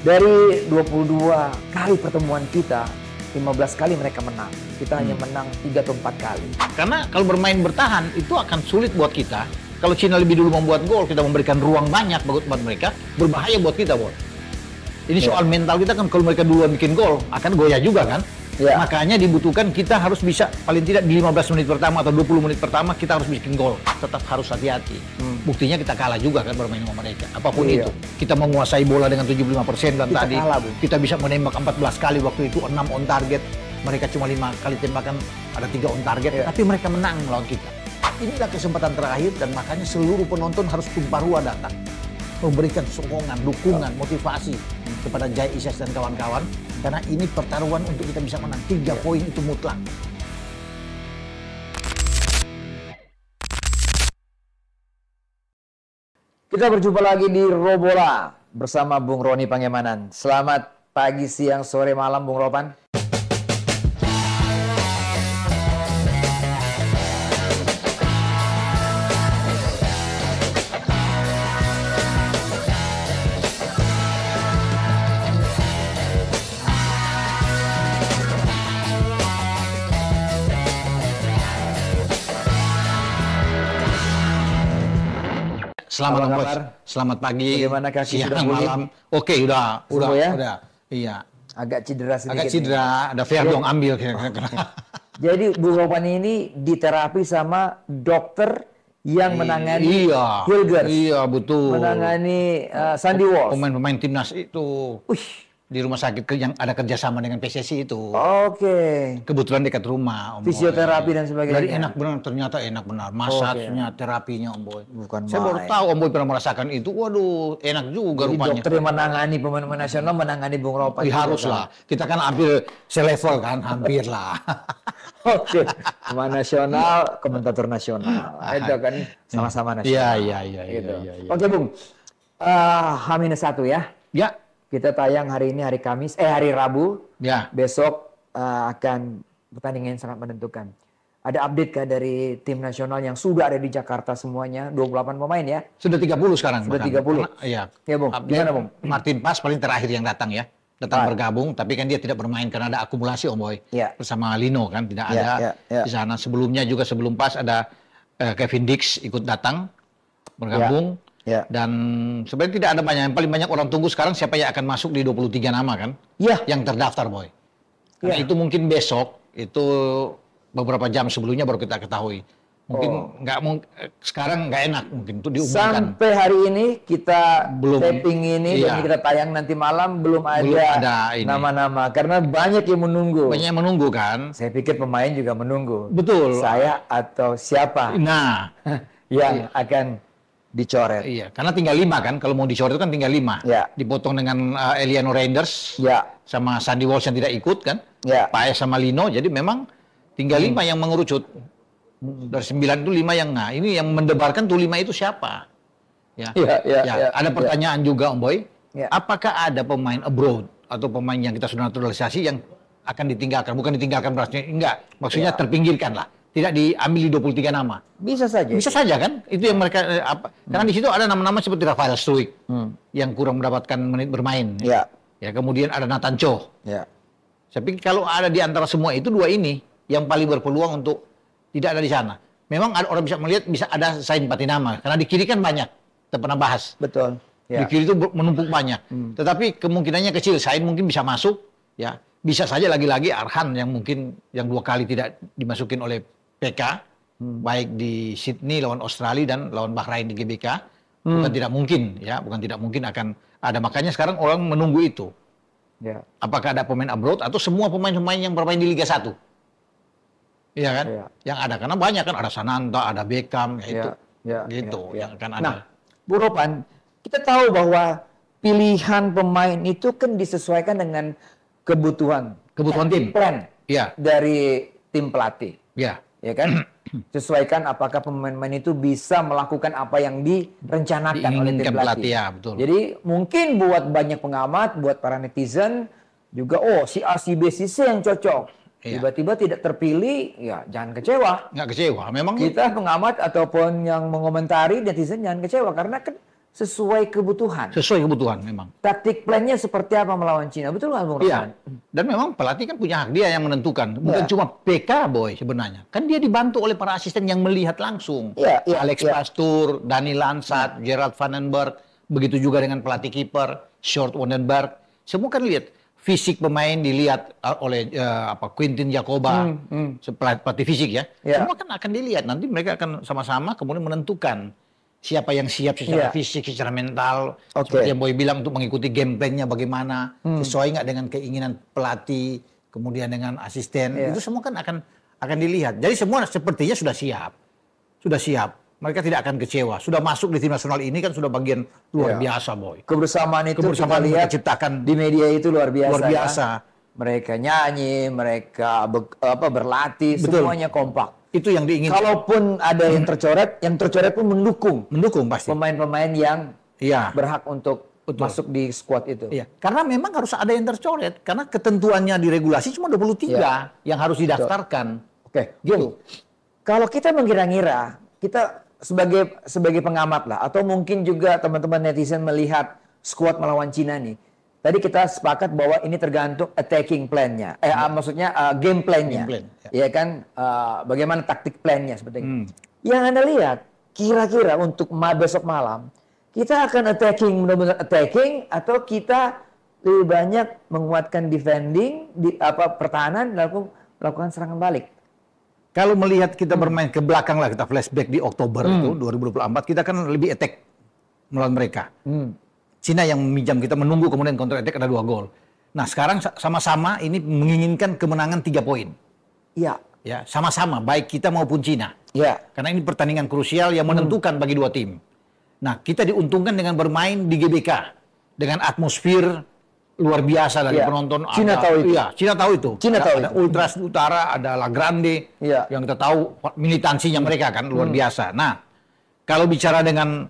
Dari 22 kali pertemuan kita, 15 kali mereka menang. Kita hanya menang 3 atau 4 kali. Karena kalau bermain bertahan itu akan sulit buat kita. Kalau Cina lebih dulu membuat gol, kita memberikan ruang banyak buat mereka, berbahaya buat kita, Bos. Ini soal mental kita kan, kalau mereka duluan bikin gol, akan goyah juga kan? Ya. Makanya dibutuhkan kita harus bisa, paling tidak di 15 menit pertama atau 20 menit pertama, kita harus bikin gol. Tetap harus hati-hati. Buktinya kita kalah juga kan bermain sama mereka. Apapun itu. Kita menguasai bola dengan 75% dan Kita tadi kalah, Bu. kita bisa menembak 14 kali waktu itu, 6 on target. Mereka cuma 5 kali tembakan, ada 3 on target. Tapi mereka menang melawan kita. Inilah kesempatan terakhir dan makanya seluruh penonton harus tumpah ruah datang. Memberikan sokongan, dukungan, motivasi kepada Jai Isyas dan kawan-kawan. Karena ini pertaruhan untuk kita bisa menang. 3 poin itu mutlak. Kita berjumpa lagi di Robola bersama Bung Roni Pangemanan. Selamat pagi, siang, sore, malam, Bung Ropan. Selamat Apa Bos. kabar? Selamat pagi. Bagaimana kaki siang, sudah pulih? malam. Oke, udah. Ya? Iya. Agak cedera sedikit. Agak cedera, ada Verdong ambil kira-kira. Jadi Bung Ropan ini diterapi sama dokter yang menangani Hilgers. Iya, betul. Menangani Sandy Walsh. Pemain-pemain timnas itu. Di rumah sakit yang ada kerjasama dengan PSSI itu. Oke. Kebetulan dekat rumah, Om Boy. Fisioterapi dan sebagainya. Jadi enak benar, ternyata enak benar. Masajnya, terapinya, Om Boy. Bukan Saya baru main. tahu Om Boy pernah merasakan itu. Waduh, enak juga Jadi rupanya. dokter yang menangani pemain-pemain nasional menangani Bung Ropan. Harus lah. Kita kan hampir selevel kan, hampir lah. Oke, pemain nasional, komentator nasional. Itu kan sama-sama nasional. Iya. Gitu. Oke, Bung. H-1 ya. Ya. Kita tayang hari ini hari Kamis, hari Rabu. Ya. Besok akan pertandingan yang sangat menentukan. Ada update kah dari tim nasional yang sudah ada di Jakarta semuanya, 28 pemain ya? Sudah 30 sekarang. Sudah bahkan. 30? Iya. Ya, Bung. Gimana, Bung? Martin Pas paling terakhir yang datang ya. Datang bergabung, tapi kan dia tidak bermain karena ada akumulasi, Om Boy. Ya. Bersama Lino kan, tidak ada ya. di sana. Sebelumnya juga sebelum Pas ada Kevin Dix ikut datang, bergabung. Ya. Dan sebenarnya tidak ada banyak. Yang paling banyak orang tunggu sekarang siapa yang akan masuk di 23 nama kan? Ya. Yang terdaftar, Boy. Karena itu mungkin besok, itu beberapa jam sebelumnya baru kita ketahui. Mungkin sekarang nggak enak mungkin itu diumumkan. Sampai hari ini kita Belum. taping ini dan kita tayang nanti malam belum ada ini. nama-nama karena banyak yang menunggu. Banyak yang menunggu kan? Saya pikir pemain juga menunggu. Betul. Saya atau siapa Nah, yang akan dicoret. iya, karena tinggal 5 kan, kalau mau dicoret itu kan tinggal 5. Ya. Dipotong dengan Eliano Reinders, Ya. sama Sandy Walsh yang tidak ikut kan, Ya. Paes sama Lino, jadi memang tinggal 5 yang mengerucut. Dari 9 itu 5 yang, nah ini yang mendebarkan tuh 5 itu siapa? Ya. Ada pertanyaan juga Om Boy, apakah ada pemain abroad atau pemain yang kita sudah naturalisasi yang akan ditinggalkan? Bukan ditinggalkan berarti, enggak, maksudnya terpinggirkan lah. Tidak diambil di 23 nama. Bisa saja. Bisa saja kan? Itu yang mereka karena di situ ada nama-nama seperti Rafael Struijk yang kurang mendapatkan menit bermain. Ya. Ya, kemudian ada Nathan Cho. Ya. Saya pikir kalau ada di antara semua itu 2 ini yang paling berpeluang untuk tidak ada di sana. Memang ada orang bisa melihat bisa ada Sain Patinama karena di kiri kan banyak. Kita pernah bahas. Betul. Ya. Di kiri itu menumpuk banyak. Tetapi kemungkinannya kecil. Sain mungkin bisa masuk, ya. Bisa saja lagi-lagi Arhan yang mungkin yang 2 kali tidak dimasukin oleh PK, baik di Sydney lawan Australia dan lawan Bahrain di GBK, bukan tidak mungkin, ya, bukan tidak mungkin akan ada. Makanya sekarang orang menunggu itu. Ya. Apakah ada pemain abroad atau semua pemain-pemain yang bermain di Liga 1? Iya kan? Ya. Yang ada, karena banyak kan, ada Sananta, ada Beckham, ya itu, gitu, yang akan ada. Nah, Bu Ropan, kita tahu bahwa pilihan pemain itu kan disesuaikan dengan kebutuhan tim. plan Iya. dari tim pelatih. Iya. Ya kan? Sesuaikan apakah pemain-pemain itu bisa melakukan apa yang direncanakan oleh tim Diinginkan pelatih. ya, betul. Jadi mungkin buat banyak pengamat, buat para netizen juga, si A, si B, si C yang cocok. Iya. Tiba-tiba tidak terpilih, ya jangan kecewa. Nggak kecewa, memang Kita pengamat ataupun yang mengomentari, netizen jangan kecewa karena kan sesuai kebutuhan. Sesuai kebutuhan memang. Taktik plannya seperti apa melawan Cina? Betul nggak, Bung Rosman? Iya. Dan memang pelatih kan punya hak, dia yang menentukan. Bukan cuma PK, Boy, sebenarnya. Kan dia dibantu oleh para asisten yang melihat langsung. Alex Pastur, Dani Lansat, Gerald Vandenberg, begitu juga dengan pelatih kiper, Short Wondenberg. Semua kan lihat. Fisik pemain dilihat oleh Quintin Jacoba, pelatih fisik ya. Semua kan akan dilihat. Nanti mereka akan sama-sama kemudian menentukan siapa yang siap secara fisik, secara mental. Seperti yang Boy bilang untuk mengikuti game plan-nya bagaimana. Sesuai nggak dengan keinginan pelatih, kemudian dengan asisten. Itu semua kan akan dilihat. Jadi semua sepertinya sudah siap. Sudah siap. Mereka tidak akan kecewa. Sudah masuk di tim nasional ini kan sudah bagian luar biasa, Boy. Kebersamaan itu kita lihat ciptakan di media itu luar biasa. Luar biasa. Ya. Mereka nyanyi, mereka berlatih, semuanya kompak. Itu yang diinginkan. Kalaupun ada yang tercoret pun mendukung pasti pemain-pemain yang berhak untuk masuk di skuad itu. Iya. Karena memang harus ada yang tercoret karena ketentuannya di regulasi cuma 23 yang harus didaftarkan. Oke, Bung. Kalau kita mengira-ngira, kita sebagai pengamat lah, atau mungkin juga teman-teman netizen melihat skuad melawan Cina nih. Tadi kita sepakat bahwa ini tergantung attacking plan-nya, maksudnya game plan-nya, ya kan, bagaimana taktik plan-nya seperti itu. Yang Anda lihat, kira-kira untuk besok malam, kita akan attacking, benar-benar attacking, atau kita lebih banyak menguatkan defending, pertahanan, lalu melakukan serangan balik. Kalau melihat kita bermain ke belakang lah, kita flashback di Oktober itu 2024, kita kan lebih attack melawan mereka. Cina yang meminjam, kita menunggu kemudian counter attack ada 2 gol. Nah sekarang sama-sama ini menginginkan kemenangan 3 poin. Iya. Ya, sama-sama baik kita maupun Cina. Iya. Karena ini pertandingan krusial yang menentukan bagi 2 tim. Nah kita diuntungkan dengan bermain di GBK dengan atmosfer luar biasa dari penonton. Cina tahu itu. Iya, Cina tahu itu. Ada itu. Ultras Utara, ada La Grande, yang kita tahu militansinya mereka kan luar biasa. Nah, kalau bicara dengan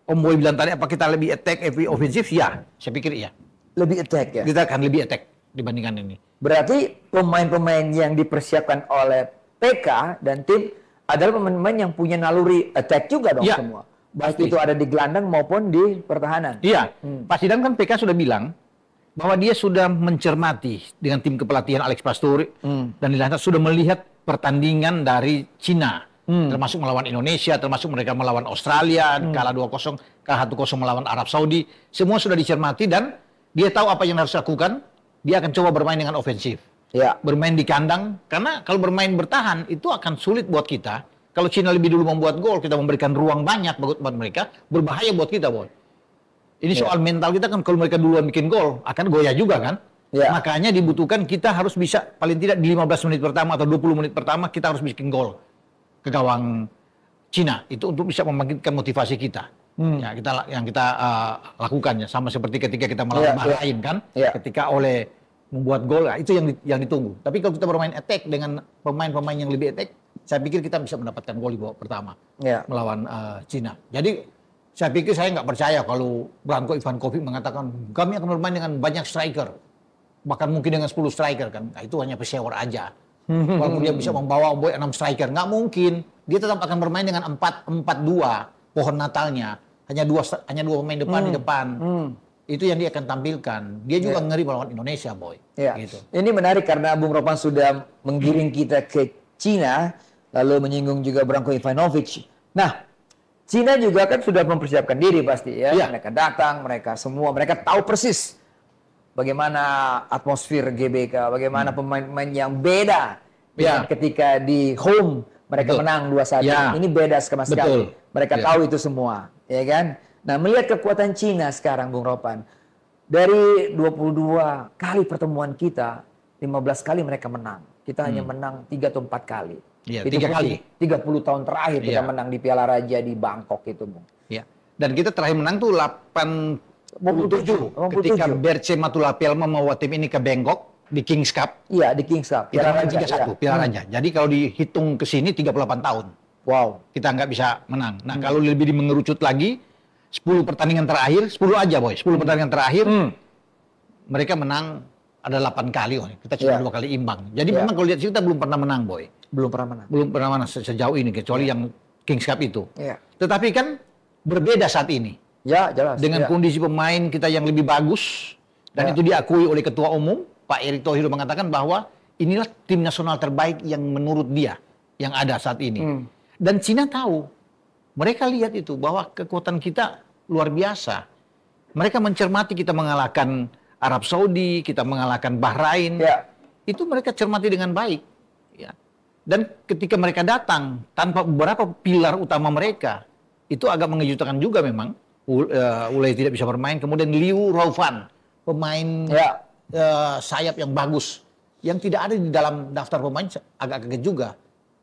Om Boy bilang tadi, apa kita lebih attack, lebih ofensif? Ya, saya pikir iya. Lebih attack ya? Kita akan lebih attack dibandingkan ini. Berarti pemain-pemain yang dipersiapkan oleh PK dan tim adalah pemain-pemain yang punya naluri attack juga dong semua. Baik itu ada di gelandang maupun di pertahanan. Iya, Pak Sidang kan PK sudah bilang bahwa dia sudah mencermati dengan tim kepelatihan Alex Pastur dan dilantas sudah melihat pertandingan dari Cina. Termasuk melawan Indonesia, termasuk mereka melawan Australia, kalah 2-0, kalah 1-0 melawan Arab Saudi. Semua sudah dicermati dan dia tahu apa yang harus dilakukan. Dia akan coba bermain dengan ofensif. Bermain di kandang, karena kalau bermain bertahan itu akan sulit buat kita. Kalau Cina lebih dulu membuat gol, kita memberikan ruang banyak buat mereka, berbahaya buat kita, Boy. Ini soal mental kita kan, kalau mereka duluan bikin gol, akan goyah juga kan. Makanya dibutuhkan kita harus bisa, paling tidak di 15 menit pertama atau 20 menit pertama, kita harus bikin gol ke gawang Cina. Itu untuk bisa membangkitkan motivasi kita. Ya, yang kita lakukan ya, sama seperti ketika kita melawan Bahrain kan, ketika oleh membuat gol, itu yang ditunggu. Tapi kalau kita bermain attack dengan pemain-pemain yang lebih attack, saya pikir kita bisa mendapatkan gol di babak pertama melawan Cina. Jadi saya pikir, saya nggak percaya kalau Branko Ivankovic mengatakan kami akan bermain dengan banyak striker, bahkan mungkin dengan 10 striker kan. Nah, itu hanya pesewer aja. Walaupun dia bisa membawa 6 striker, nggak mungkin. Dia tetap akan bermain dengan 4-4-2. Pohon Natalnya hanya dua pemain depan di depan. Itu yang dia akan tampilkan. Dia juga ngeri melawan Indonesia, Boy. Gitu. Ini menarik karena Bung Ropan sudah menggiring kita ke Cina, lalu menyinggung juga Branko Ivanovic. Nah, Cina juga kan sudah mempersiapkan diri pasti ya. Mereka datang, mereka tahu persis bagaimana atmosfer GBK, bagaimana pemain-pemain yang beda ketika di home mereka menang 2-1. Ini beda sama sekali. Mereka tahu itu semua, ya kan? Nah, melihat kekuatan Cina sekarang, Bung Ropan, dari 22 kali pertemuan kita, 15 kali mereka menang. Kita hanya menang 3 atau 4 kali. Itu 3 kali. 30 tahun terakhir kita menang di Piala Raja di Bangkok itu, Bung. Dan kita terakhir menang tuh 87 ketika Berce Matulapelma membawa tim ini ke Bangkok di Kings Cup. Iya, di Kings Cup. Piala Raja 3-1, Piala Raja. Jadi kalau dihitung ke sini 38 tahun. Wow. Kita nggak bisa menang. Nah, kalau lebih mengerucut lagi, 10 pertandingan terakhir, 10 aja, Boy. 10 pertandingan terakhir, mereka menang ada 8 kali. Kita cuma 2 kali imbang. Jadi memang kalau lihat sini kita belum pernah menang, Boy. Belum pernah menang sejauh ini, kecuali yang Kings Cup itu. Tetapi kan berbeda saat ini. Ya, jelas. Dengan kondisi pemain kita yang lebih bagus dan itu diakui oleh Ketua Umum Pak Erick Thohir mengatakan bahwa inilah tim nasional terbaik yang menurut dia yang ada saat ini. Dan Cina tahu, mereka lihat itu bahwa kekuatan kita luar biasa. Mereka mencermati kita mengalahkan Arab Saudi, kita mengalahkan Bahrain. Itu mereka cermati dengan baik. Ya. Dan ketika mereka datang tanpa beberapa pilar utama mereka, itu agak mengejutkan juga memang. Ulay tidak bisa bermain. Kemudian Liu Raufan, pemain sayap yang bagus, yang tidak ada di dalam daftar pemain, agak kaget juga.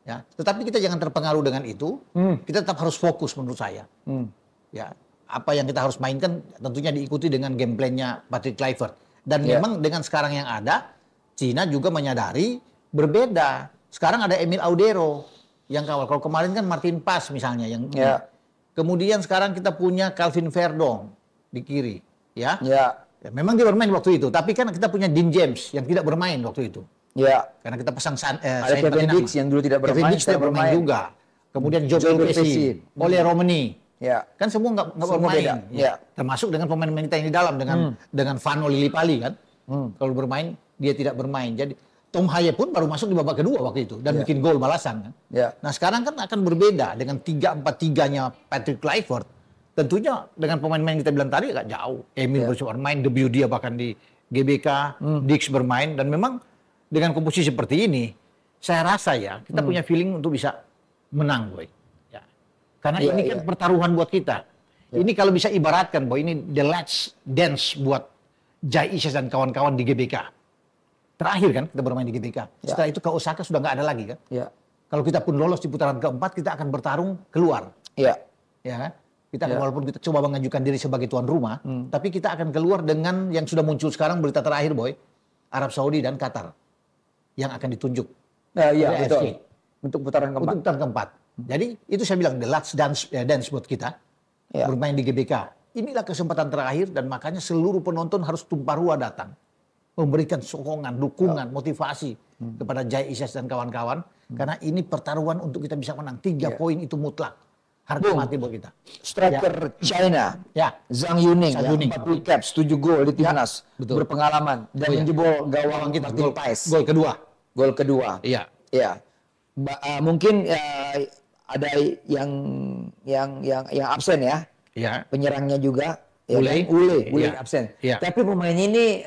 Ya. Tetapi kita jangan terpengaruh dengan itu. Kita tetap harus fokus menurut saya. Ya. Apa yang kita harus mainkan tentunya diikuti dengan game plan-nya Patrick Kluivert. Dan memang dengan sekarang yang ada, Cina juga menyadari berbeda. Sekarang ada Emil Audero yang kawal. Kalau kemarin kan Martin Paz misalnya yang kemudian sekarang kita punya Calvin Verdong di kiri, ya. Memang dia bermain waktu itu, tapi kan kita punya Dean James yang tidak bermain waktu itu. Karena kita pasang ada Kevin Dix yang dulu tidak bermain. Kevin Dix tidak bermain juga. Kemudian Joe Pesci, Ole Romani. Kan semua nggak bermain. Termasuk dengan pemain-pemain kita yang di dalam dengan Vano Lillipali kan. Kalau bermain dia tidak bermain. Jadi Tom Haye pun baru masuk di babak kedua waktu itu dan bikin gol balasan kan. Nah sekarang kan akan berbeda dengan 3-4-3-nya Patrick Kluivert. Tentunya dengan pemain-pemain kita bilang tadi agak jauh. Emil bermain, debut dia bahkan di GBK, Dix bermain dan memang dengan komposisi seperti ini, saya rasa ya kita punya feeling untuk bisa menang, boy. Ya. Karena ini kan pertaruhan buat kita. Ini kalau bisa ibaratkan, boy, ini the last dance buat Jai Isyas dan kawan-kawan di GBK. Terakhir kan kita bermain di GBK. Setelah itu ke Osaka sudah nggak ada lagi kan. Kalau kita pun lolos di putaran keempat, kita akan bertarung keluar. Ya kan? Kita akan, walaupun kita coba mengajukan diri sebagai tuan rumah, tapi kita akan keluar dengan yang sudah muncul sekarang berita terakhir, boy, Arab Saudi dan Qatar yang akan ditunjuk. Betul. Untuk putaran keempat. Untuk putaran keempat. Jadi itu saya bilang the last dance buat kita bermain di GBK. Inilah kesempatan terakhir dan makanya seluruh penonton harus tumpah ruah datang. Memberikan sokongan, dukungan, motivasi kepada Jai Isyas dan kawan-kawan. Karena ini pertaruhan untuk kita bisa menang. 3 poin itu mutlak. Harga mati buat kita. Striker China, Zhang Yuning, 40 caps, 7 gol di timnas. Berpengalaman. Dan menjebol gawang kita Martin Paz. Gol kedua. Mungkin ada yang absen ya. Penyerangnya juga. Ule absen. Tapi pemain ini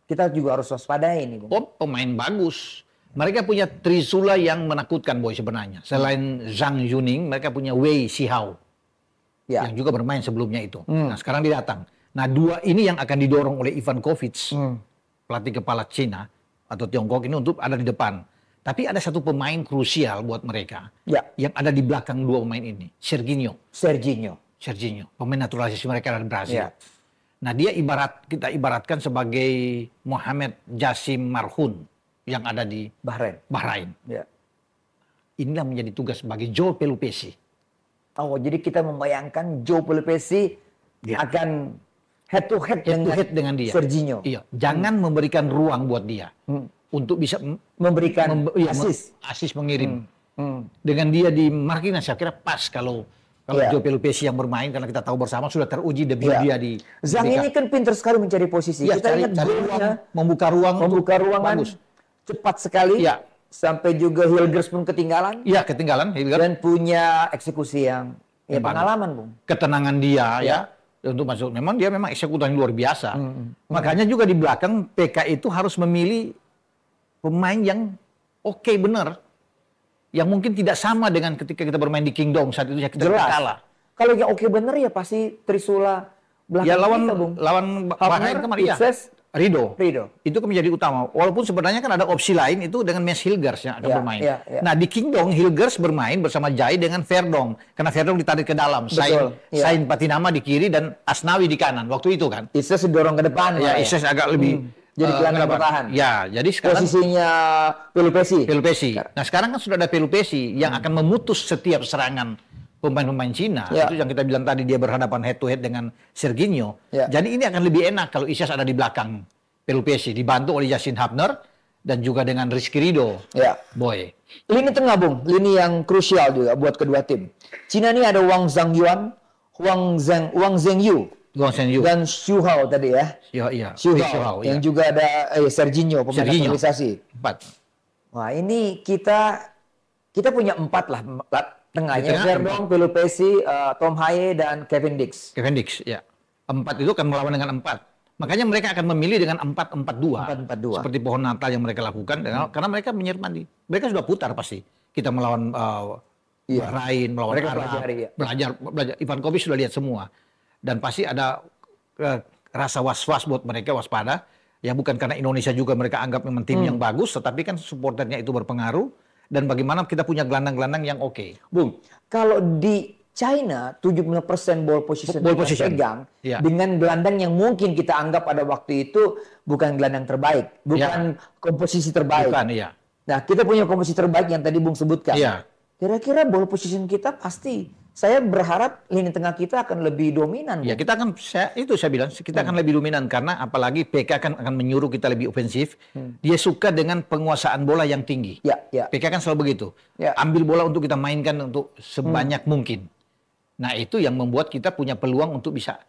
kita juga harus waspadai ini, Bung. Pemain bagus. Mereka punya Trisula yang menakutkan, boy, sebenarnya. Selain Zhang Yuning, mereka punya Wei Xihao. Yang juga bermain sebelumnya itu. Nah, sekarang dia datang. Nah, 2 ini yang akan didorong oleh Ivan Kovic, pelatih kepala Cina atau Tiongkok ini untuk ada di depan. Tapi ada satu pemain krusial buat mereka. Yang ada di belakang 2 pemain ini. Serginho. Pemain naturalisasi mereka dari Brazil. Nah, dia kita ibaratkan sebagai Mohamed Jassim Marhun yang ada di Bahrain. Inilah menjadi tugas bagi Joe Pelupesi. Jadi kita membayangkan Joe Pelupesi akan head to head dengan dia. Serginho. Jangan memberikan ruang buat dia untuk bisa memberikan asis mengirim. Dengan dia di Marquinhos, saya kira pas kalau Joe Pelupesi yang bermain, karena kita tahu bersama sudah teruji debut dia di Zhang ini kan pintar sekali mencari posisi. Kita lihat ruang, membuka ruang bagus. Cepat sekali. Sampai juga Hilgers pun ketinggalan. Ketinggalan Hilgers. Dan punya eksekusi yang pengalaman, Bung. Ketenangan dia untuk masuk. Memang dia eksekutor yang luar biasa. Makanya juga di belakang PK itu harus memilih pemain yang oke benar. Yang mungkin tidak sama dengan ketika kita bermain di Kingdom saat itu kita kalah. Kalau yang oke bener ya pasti Trisula belakang kita, Bung. Lawan Bahrain kemarin Rido. Itu kan menjadi utama. Walaupun sebenarnya kan ada opsi lain itu dengan Mes Hilgers yang akan bermain. Nah, di Kingdom Hilgers bermain bersama Jai dengan Verdong. Karena Verdong ditarik ke dalam. Sain Patinama di kiri dan Asnawi di kanan waktu itu kan. Isyas dorong ke depan. Isyas agak lebih jadi gelandang bertahan. Jadi sekarang posisinya Pelupesi. Nah, sekarang kan sudah ada Pelupesi yang akan memutus setiap serangan pemain-pemain Cina. Itu yang kita bilang tadi, dia berhadapan head to head dengan Serginho. Jadi ini akan lebih enak kalau Isyas ada di belakang Pelupesi, dibantu oleh Yasin Hapner dan juga dengan Rizky Ridho. Boy. Lini tengah, Bung, lini yang krusial juga buat kedua tim. Cina ini ada Wang Zhangyuan, Wang Zhengyu. Dan Xu Hao tadi ya. Xu Hao. Yang juga ada Serginho, pemain naturalisasi. 4. Wah, ini kita punya 4 lah tengahnya. Verdong, Pelupesi, Tom Haye dan Kevin Dix. Kevin Dix, ya. 4 itu akan melawan dengan 4. Makanya mereka akan memilih dengan 4-4-2. 4-4-2. Seperti pohon Natal yang mereka lakukan. Karena mereka menyermati. Mereka sudah putar pasti. Kita melawan Bahrain, melawan Arab. Belajar. Ivankovic sudah lihat semua. Dan pasti ada rasa was-was buat mereka, waspada. Ya bukan karena Indonesia juga mereka anggap memang tim yang bagus. Tetapi kan supporternya itu berpengaruh. Dan bagaimana kita punya gelandang-gelandang yang oke. Bung, kalau di China 70% ball position pegang dengan gelandang yang mungkin kita anggap pada waktu itu bukan gelandang terbaik, bukan komposisi terbaik. Bukan, iya. Nah, kita punya komposisi terbaik yang tadi Bung sebutkan. Iya. Kira-kira ball position kita pasti, saya berharap lini tengah kita akan lebih dominan. Ya, kita akan saya bilang kita akan lebih dominan karena apalagi PK akan menyuruh kita lebih ofensif. Dia suka dengan penguasaan bola yang tinggi. PK kan selalu begitu. Ambil bola untuk kita mainkan untuk sebanyak mungkin. Nah, itu yang membuat kita punya peluang untuk bisa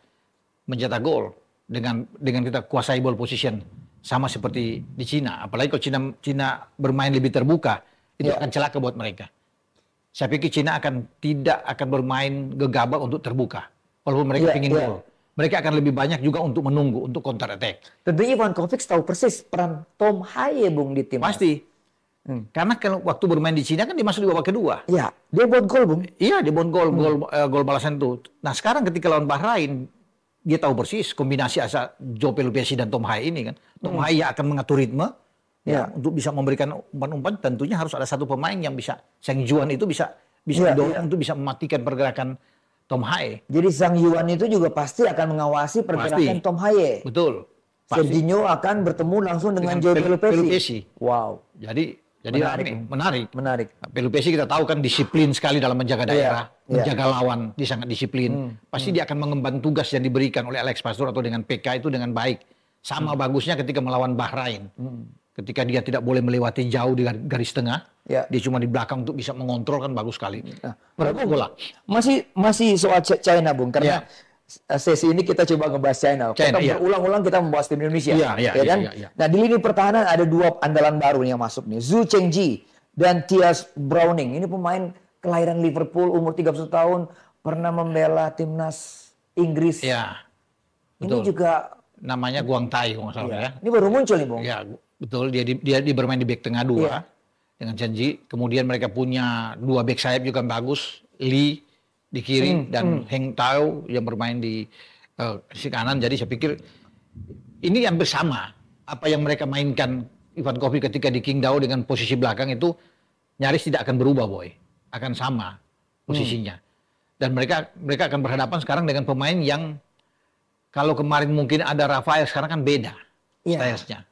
mencetak gol dengan kita kuasai ball position sama seperti di Cina. Apalagi kalau Cina bermain lebih terbuka, itu akan celaka buat mereka. Saya pikir Cina tidak akan bermain gegabah untuk terbuka. Walaupun mereka ingin gol. Mereka akan lebih banyak juga untuk menunggu, untuk counter attack. Tentunya Ivankovic tahu persis peran Tom Haye, Bung, di tim. Pasti. Karena kalau waktu bermain di Cina kan dia masuk di babak kedua. Iya, dia buat gol, Bung. Iya, dia buat gol balasan itu. Nah, sekarang ketika lawan Bahrain, dia tahu persis kombinasi asa Joe Pelupesi dan Tom Haye ini kan. Tom Haye akan mengatur ritme untuk bisa memberikan umpan-umpan. Tentunya harus ada satu pemain yang bisa, Sang Juan itu bisa didorong untuk bisa mematikan pergerakan Tom Haye. Jadi Sang Yuan itu juga pasti akan mengawasi pergerakan Tom Haye. Betul. Serginho akan bertemu langsung dengan Joe Pelupesi. Wow. Jadi menarik. Pelupesi kita tahu kan disiplin sekali dalam menjaga daerah, menjaga lawan, dia sangat disiplin. Pasti dia akan mengemban tugas yang diberikan oleh Alex Pastor atau dengan PK itu dengan baik. Sama bagusnya ketika melawan Bahrain. Ketika dia tidak boleh melewati jauh di garis tengah, dia cuma di belakang untuk bisa mengontrol kan bagus sekali. Bola. Masih soal China, Bung, karena sesi ini kita coba ngebahas China. Berulang-ulang kita membahas tim Indonesia. Nah, di lini pertahanan ada 2 andalan baru yang masuk nih. Zhu Chengji dan Thias Browning. Ini pemain kelahiran Liverpool, umur 31 tahun, pernah membela timnas Inggris. Iya. Ini juga namanya Guang Tai kalau nggak salah ya. Ini baru muncul nih, Bung. Ya, betul. Dia bermain di back tengah 2 dengan Chengji. Kemudian mereka punya 2 back sayap juga bagus, Lee di kiri dan Heng Tao yang bermain di sisi kanan. Jadi saya pikir ini hampir sama apa yang mereka mainkan Ivankovic ketika di Qingdao dengan posisi belakang itu nyaris tidak akan berubah, Boy. Akan sama posisinya. Dan mereka akan berhadapan sekarang dengan pemain yang kalau kemarin mungkin ada Rafael, sekarang kan beda stylenya.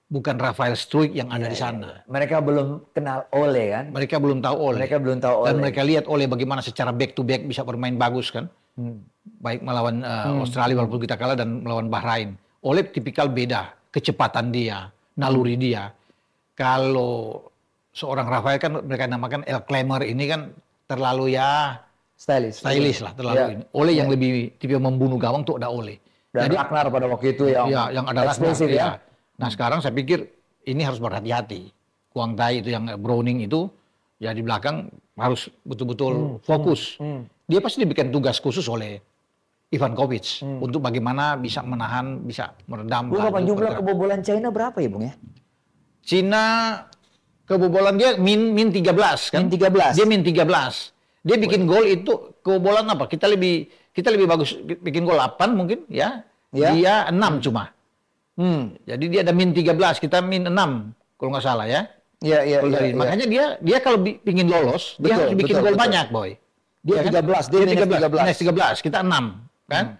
Bukan Rafael Struijk yang ada di sana. Mereka belum kenal Ole kan? Mereka belum tahu Ole. Dan mereka lihat Ole bagaimana secara back to back bisa bermain bagus kan. Baik melawan Australia walaupun kita kalah dan melawan Bahrain. Ole tipikal beda. Kecepatan dia, naluri dia. Kalau seorang Rafael kan mereka namakan El Clemmer ini kan terlalu stylish lah terlalu ini. Ole yang lebih tipe membunuh gawang tuh ada Ole. Dan Ragnar pada waktu itu yang ada Ragnar ya. Nah, sekarang saya pikir ini harus berhati-hati. Guang Tai itu yang Browning itu ya di belakang harus betul-betul fokus. Dia pasti diberikan tugas khusus oleh Ivankovic untuk bagaimana bisa menahan, bisa meredam. Jumlah kebobolan China berapa ya, Bung ya? Cina kebobolan dia min 13 kan? Min 13. Dia min 13. Dia bikin gol itu kebobolan apa? Kita lebih bagus bikin gol 8 mungkin ya. Dia 6 cuma. Jadi dia ada min 13, kita min 6 kalau nggak salah ya. Iya. Makanya dia kalau pingin lolos, dia harus bikin gol banyak, Boy. Dia 13, dia 13, kita 6, kan?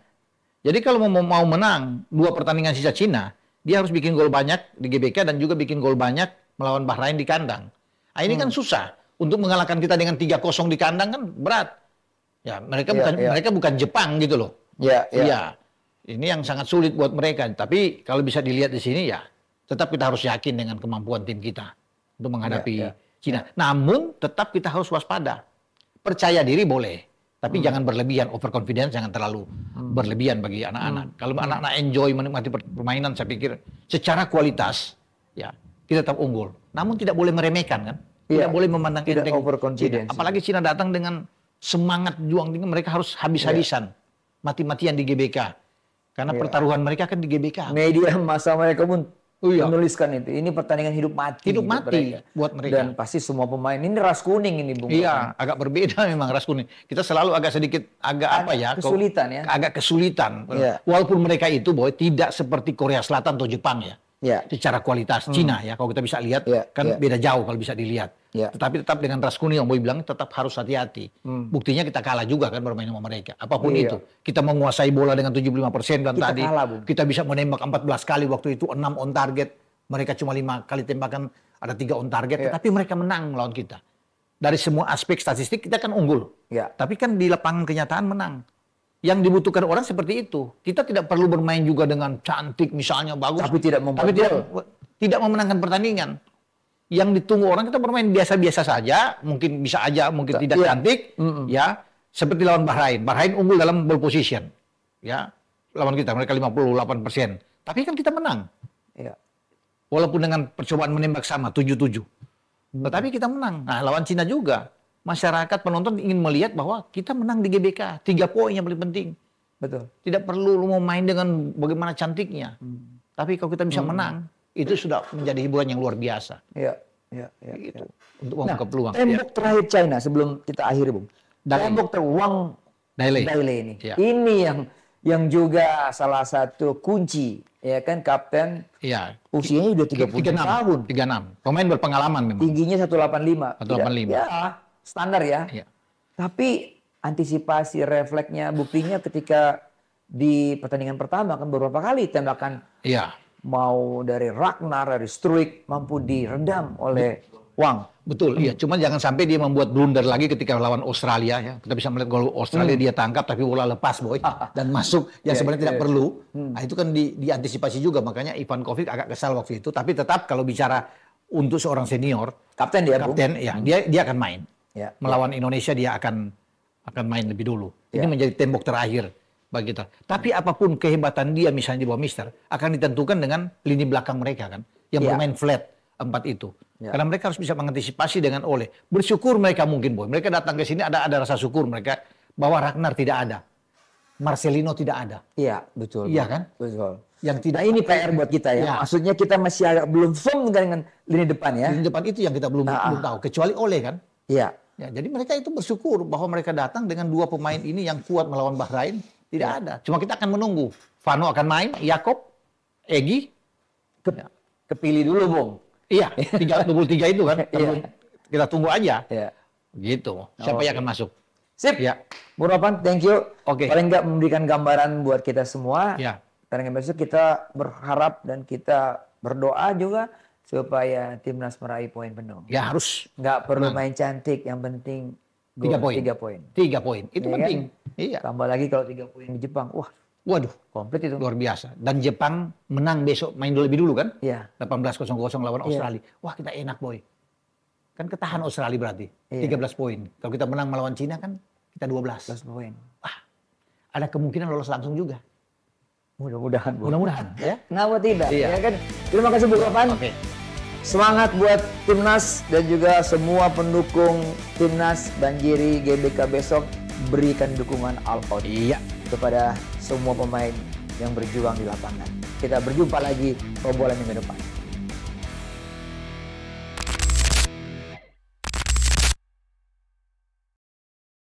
Jadi kalau mau menang 2 pertandingan sisa Cina, dia harus bikin gol banyak di GBK dan juga bikin gol banyak melawan Bahrain di kandang. Nah, ini kan susah. Untuk mengalahkan kita dengan 3-0 di kandang kan berat. Ya, mereka bukan Jepang gitu loh. Iya. Ini yang sangat sulit buat mereka. Tapi kalau bisa dilihat di sini ya, tetap kita harus yakin dengan kemampuan tim kita untuk menghadapi Cina. Namun tetap kita harus waspada. Percaya diri boleh, Tapi jangan berlebihan, overconfidence jangan terlalu berlebihan bagi anak-anak. Kalau anak-anak enjoy menikmati permainan, saya pikir secara kualitas ya kita tetap unggul. Namun tidak boleh meremehkan kan? Tidak boleh memandang enteng Cina. Apalagi Cina datang dengan semangat juang tinggi, mereka harus habis-habisan, mati-matian di GBK. Karena pertaruhan mereka kan di GBK. Media masa mereka pun menuliskan itu. Ini pertandingan hidup mati. Hidup mati buat mereka. Dan pasti semua pemain ini ras kuning ini, Bung. Iya, agak berbeda memang ras kuning. Kita selalu agak kesulitan ya. Agak kesulitan. Walaupun mereka itu tidak seperti Korea Selatan atau Jepang ya. Secara kualitas Cina ya, kalau kita bisa lihat kan beda jauh kalau bisa dilihat. Tetapi tetap dengan ras kuning yang Boy bilang tetap harus hati-hati. Buktinya kita kalah juga kan bermain sama mereka. Apapun itu, kita menguasai bola dengan 75% dan tadi kita bisa menembak 14 kali waktu itu 6 on target. Mereka cuma 5 kali tembakan, ada 3 on target. Tetapi mereka menang melawan kita. Dari semua aspek statistik kita kan unggul. Tapi kan di lapangan kenyataan menang. Yang dibutuhkan orang seperti itu. Kita tidak perlu bermain juga dengan cantik misalnya bagus. Tapi tidak memenangkan pertandingan. Yang ditunggu orang kita bermain biasa-biasa saja. Mungkin bisa aja, mungkin tidak cantik. Ya, seperti lawan Bahrain. Bahrain unggul dalam ball position. Ya, lawan kita mereka 58%. Tapi kan kita menang. Walaupun dengan percobaan menembak sama 7-7. Tetapi kita menang. Nah, lawan Cina juga. Masyarakat penonton ingin melihat bahwa kita menang di GBK. 3 poin yang paling penting. Betul. Tidak perlu lu mau main dengan bagaimana cantiknya. Tapi kalau kita bisa menang, itu sudah menjadi hiburan yang luar biasa. Gitu. Untuk membuka peluang. Tembok terakhir China sebelum kita akhiri, Bung. Tembok Wang Dailei ini. Ini yang juga salah satu kunci, ya kan, kapten. Usianya udah 30 tahun. 36. Pemain berpengalaman memang. Tingginya 185. 185. Ya, standar ya. Tapi antisipasi refleksnya, buktinya ketika di pertandingan pertama kan beberapa kali tembakan mau dari Ragnar, dari Struijk mampu diredam oleh Wang. Betul, iya. Cuma jangan sampai dia membuat blunder lagi ketika lawan Australia ya. Kita bisa melihat gol Australia dia tangkap tapi bola lepas, Boy, dan masuk yang sebenarnya tidak perlu. Nah, itu kan diantisipasi juga, makanya Ivan Kovic agak kesal waktu itu. Tapi tetap kalau bicara untuk seorang senior, kapten ya, dia akan main. Melawan Indonesia dia akan main lebih dulu. Ini menjadi tembok terakhir bagi kita. Tapi apapun kehebatan dia misalnya di bawah Mister akan ditentukan dengan lini belakang mereka kan, yang bermain flat 4 itu. Karena mereka harus bisa mengantisipasi dengan bersyukur mereka mungkin, Boy. Mereka datang ke sini ada rasa syukur mereka bahwa Ragnar tidak ada, Marcelino tidak ada. Iya, betul. Iya kan? Betul. Yang tidak ini PR buat kita ya. Maksudnya kita masih agak belum firm dengan lini depan ya. Lini depan itu yang kita belum tahu, kecuali Ole kan. Iya. Ya, jadi mereka itu bersyukur bahwa mereka datang dengan 2 pemain ini yang kuat melawan Bahrain. Tidak ada. Cuma kita akan menunggu. Vano akan main, Jakob, Egy. Kepilih dulu, Bung. Iya, 23 itu kan. Kita tunggu aja. Gitu. Siapa yang akan masuk? Sip. Bung Ropan, thank you. Paling nggak memberikan gambaran buat kita semua. Pertandingan besok kita berharap dan kita berdoa juga supaya timnas meraih poin penuh. Ya harus. Nggak perlu main cantik, yang penting 3 poin. 3 poin. 3 poin. Itu penting. Kan? Iya. Tambah lagi kalau 3 poin di Jepang. Waduh, komplit itu. Luar biasa. Dan Jepang menang besok, main lebih dulu kan? 18-0 lawan Australia. Wah, kita enak, Boy. Kan ketahan Australia berarti. 13 poin. Kalau kita menang melawan Cina kan kita 12 poin. Wah, ada kemungkinan lolos langsung juga. Mudah-mudahan. Mudah-mudahan ya. Kenapa tidak? Ya kan? Terima kasih Bung Ropan. Semangat buat timnas dan juga semua pendukung timnas Banjiri GBK besok, berikan dukungan all out kepada semua pemain yang berjuang di lapangan. Kita berjumpa lagi Robolan minggu depan.